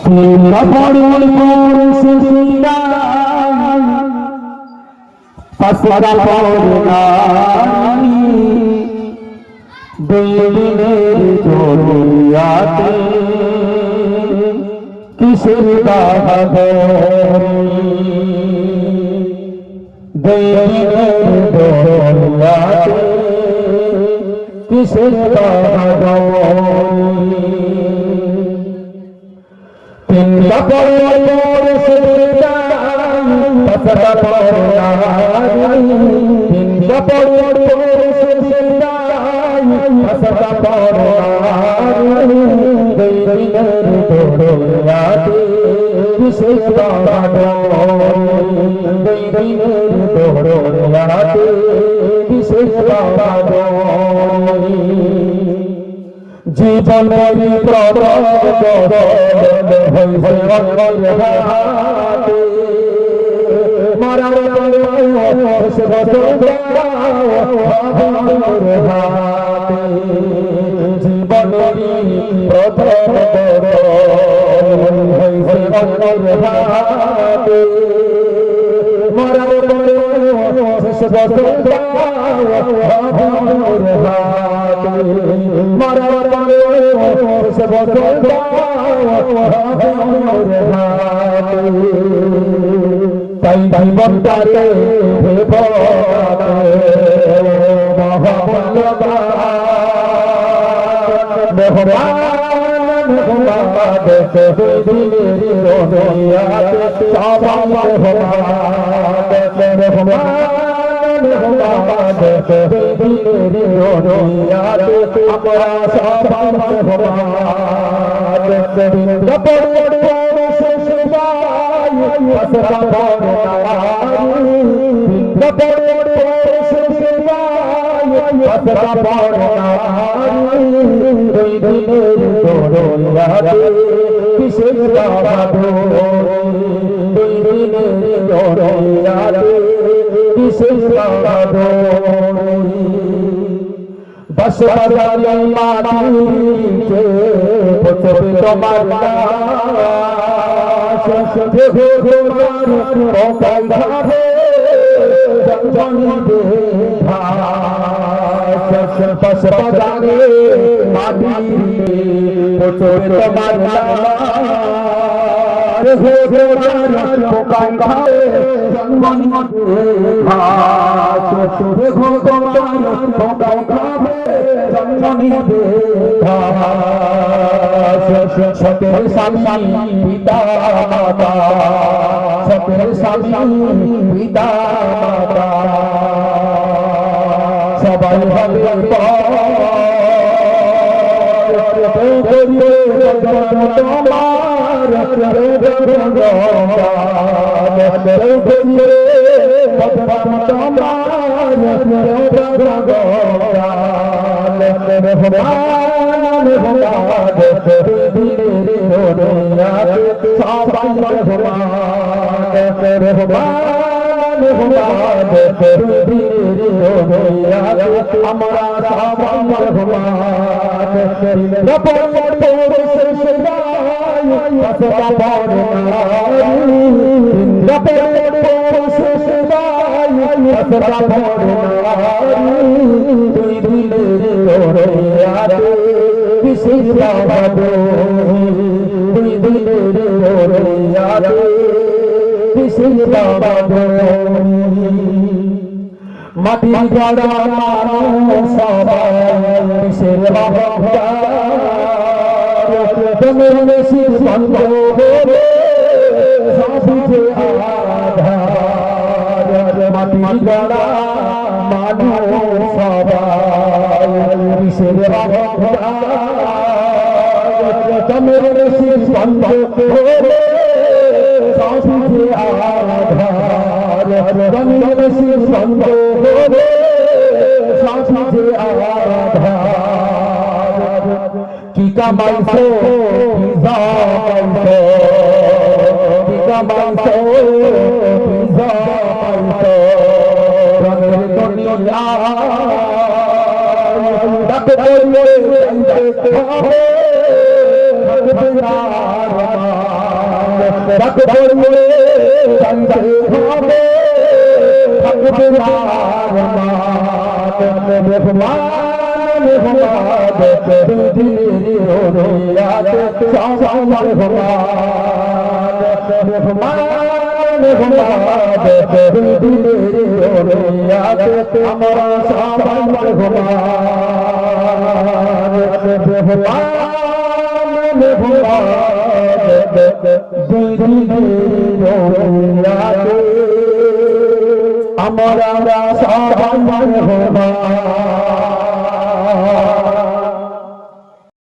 পড়ুন সুন্দর পাসরা পড়নাই দিনের দুনিয়াতে কিসের বাহাদুরি দিনের দুনিয়াতে কিসের বাহাদুরি তিনটা পড়ে সুন্দর পাসরা পড়নাই তিনটা পড়ে পাসরা পড়নাই দিনের দুনিয়াতে কিসের বাহাদুরি দিনের দুনিয়াতে কিসের বাহাদুরি জীবনের প্রথম হইছে হাতে মারার সে হাতে জীবনের প্রথম হইছে হাতে মারার সে মারার সে তাই জীবনটাকে কিসের দশ বাজারে মাটিতে পচবে তোমার লাশ দেখো তোমার পকাই ভাবে জনজনি ভাস দশ বাজারে মাটিতে পচবে তোমার লাশ দেখো তোমার পকাই ভাবে জনজনি ভাস দেখো তোমার পকাই ভাবে সতের স্বামী পিতা মাতা সতের স্বামী পিতা মাতা সবাই হবে মাটির গড়া মানুষ সবাই তোমার মেশির বন্ধ করে সবুজে আধার মাটির গড়া মানুষ সবাই তোমার মেশির বন্ধ করে সবুজে আধার তোমার মেশির বন্ধ করে সবুজে আধার কি কামাইছো কি জামাইছো কি কামাইছো কি জামাইছো রঙের দুনিয়া ডাকে বলে হবে ডাক পড়লে জানতে হবে থাকবে মেহমান মেহমান দিনের ওরিয়াতে সামার মেহমান মেহমান দিনের ওরিয়াতে আমরা সামার মেহমান মেহমান দিনের ওরিয়াতে আমরা সামার মেহমান